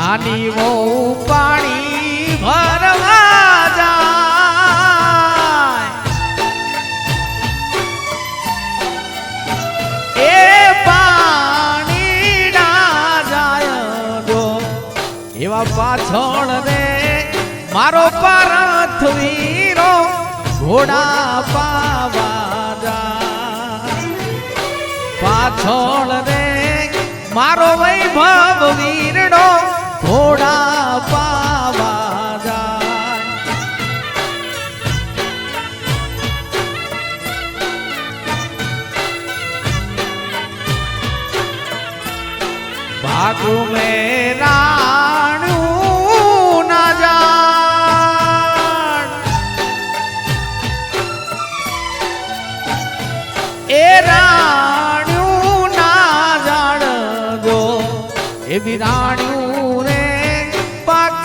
નાની વહુ પાણી ભરવા જાય એ પાણી ના જાય જો એવા પાછળ રે મારો પારથવીરો ઘોડા પાવા જાય પાછળ રે મારો વૈભવ વીરડો ઘોડા પાવા જાય ભાગુ મેં રાણું ના જાણ એ રાણું ના જાણ જો એ વિરાણ્યું રે પાક